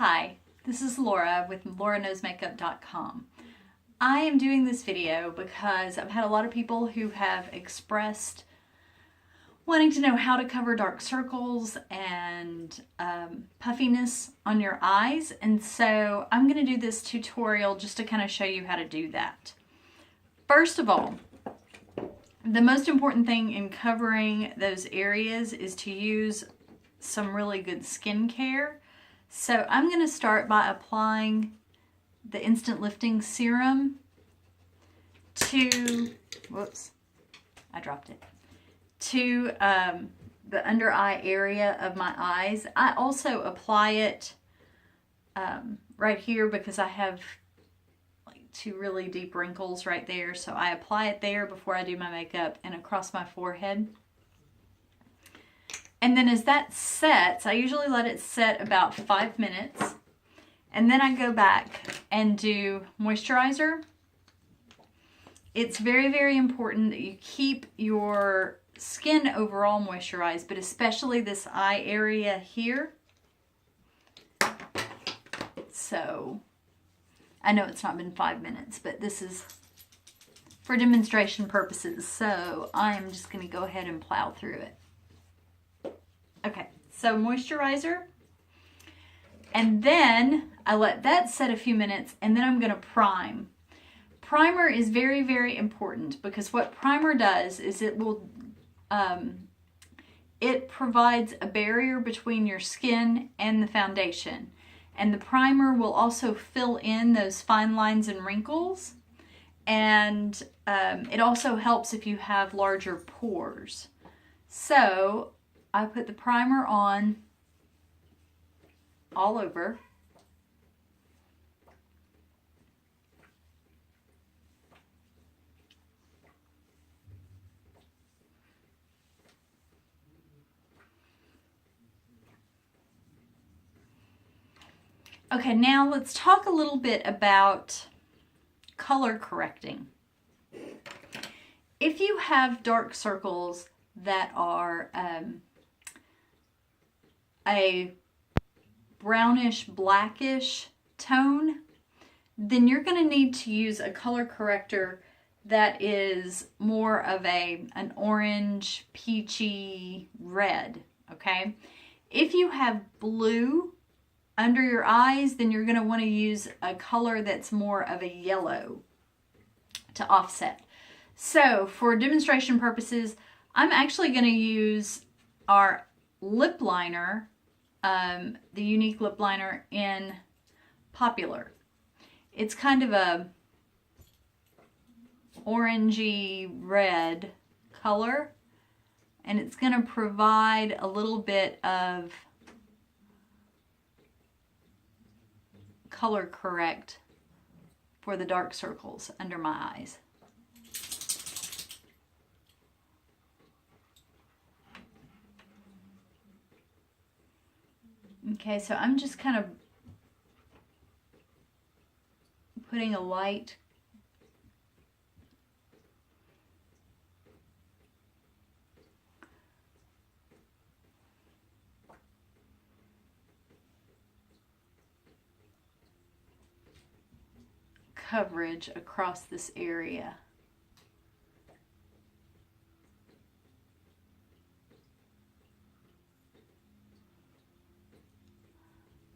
Hi, this is Laura with lauraknowsmakeup.com. I am doing this video because I've had a lot of people who have expressed wanting to know how to cover dark circles and puffiness on your eyes, and so I'm going to do this tutorial just to kind of show you how to do that. First of all, the most important thing in covering those areas is to use some really good skincare. So I'm going to start by applying the Instant Lifting Serum to, whoops, I dropped it, to the under eye area of my eyes. I also apply it right here because I have like two really deep wrinkles right there. So I apply it there before I do my makeup and across my forehead. And then as that sets, I usually let it set about 5 minutes. And then I go back and do moisturizer. It's very, very important that you keep your skin overall moisturized, but especially this eye area here. So I know it's not been 5 minutes, but this is for demonstration purposes. So I'm just going to go ahead and plow through it. Okay, so moisturizer, and then I let that set a few minutes, and then I'm going to prime. Primer is very, very important because what primer does is it provides a barrier between your skin and the foundation, and the primer will also fill in those fine lines and wrinkles, and it also helps if you have larger pores. So I put the primer on all over. Okay, now let's talk a little bit about color correcting. If you have dark circles that are a brownish blackish tone, then you're going to need to use a color corrector that is more of an orange, peachy red, okay? If you have blue under your eyes, then you're going to want to use a color that's more of a yellow to offset. So for demonstration purposes, I'm actually going to use our lip liner, the Unique lip liner in Popular. It's kind of a orangey red color, and it's going to provide a little bit of color correct for the dark circles under my eyes. Okay, so I'm just kind of putting a light coverage across this area.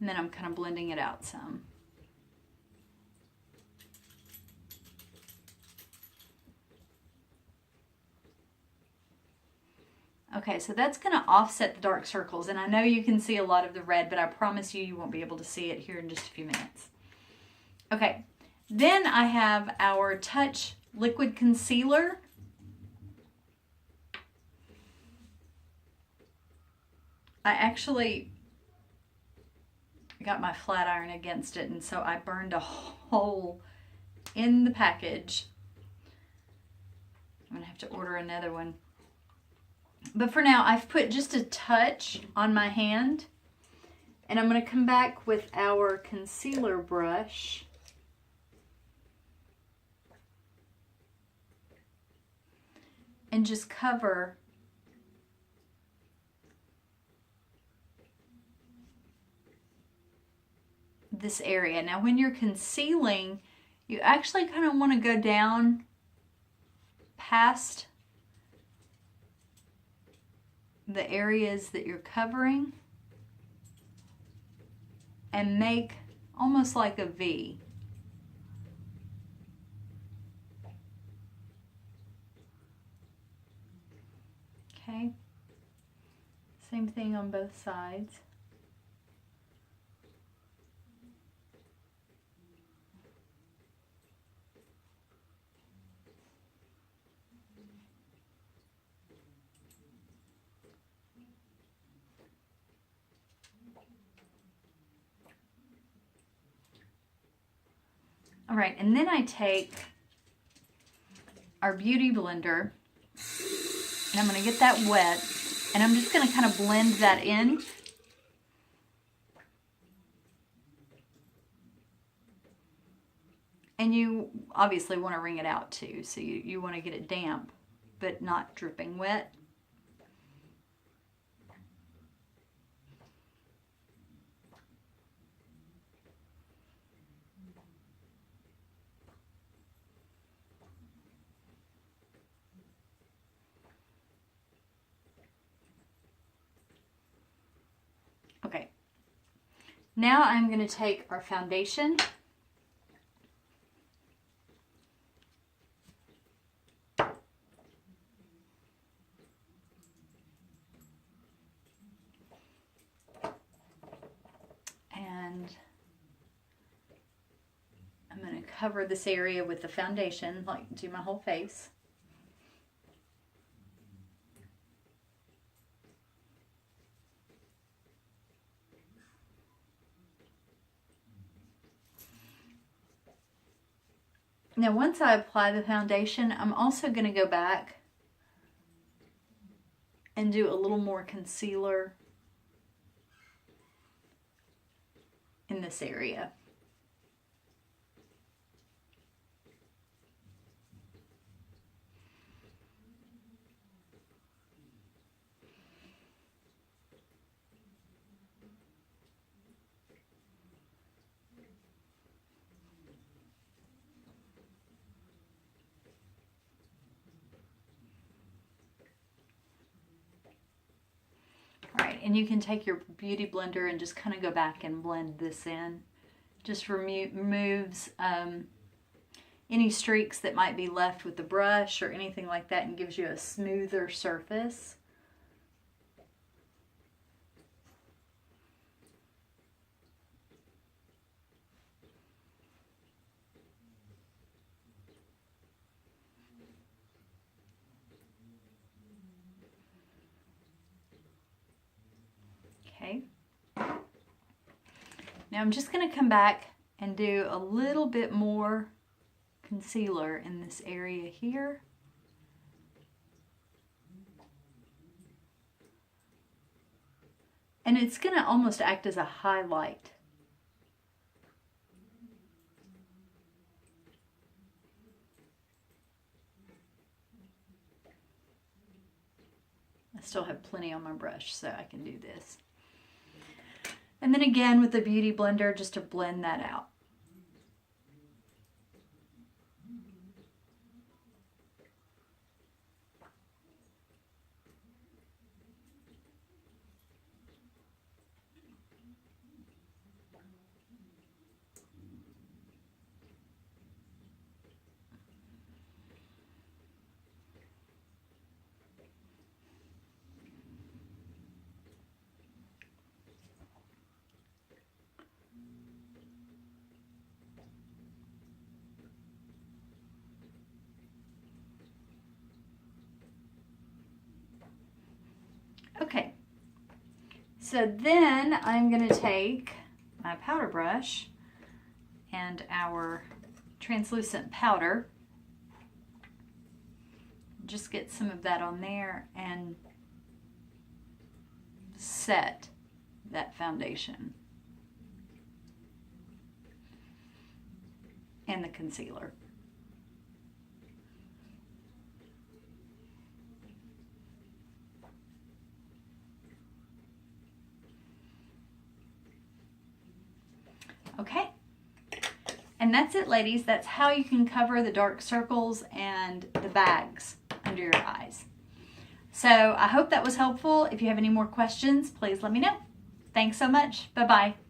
And then I'm kind of blending it out some. Okay, so that's going to offset the dark circles, and I know you can see a lot of the red, but I promise you won't be able to see it here in just a few minutes. Okay, then I have our Touch Liquid Concealer. I actually got my flat iron against it, and so I burned a hole in the package. I'm gonna have to order another one. But for now, I've put just a touch on my hand, and I'm gonna come back with our concealer brush and just cover this area. Now when you're concealing, you actually kind of want to go down past the areas that you're covering and make almost like a V. Okay, same thing on both sides. All right, and then I take our Beauty Blender, and I'm going to get that wet, and I'm just going to kind of blend that in. And you obviously want to wring it out too, so you want to get it damp, but not dripping wet. Okay, now I'm going to take our foundation and I'm going to cover this area with the foundation, like do my whole face. Now once I apply the foundation, I'm also going to go back and do a little more concealer in this area. Alright, and you can take your Beauty Blender and just kind of go back and blend this in. Just removes any streaks that might be left with the brush or anything like that and gives you a smoother surface. Okay. Now I'm just going to come back and do a little bit more concealer in this area here. And it's going to almost act as a highlight. I still have plenty on my brush, so I can do this. And then again with the Beauty Blender, just to blend that out. Okay, so then I'm going to take my powder brush and our translucent powder, just get some of that on there and set that foundation and the concealer. Okay? And that's it, ladies. That's how you can cover the dark circles and the bags under your eyes. So I hope that was helpful. If you have any more questions, please let me know. Thanks so much. Bye-bye.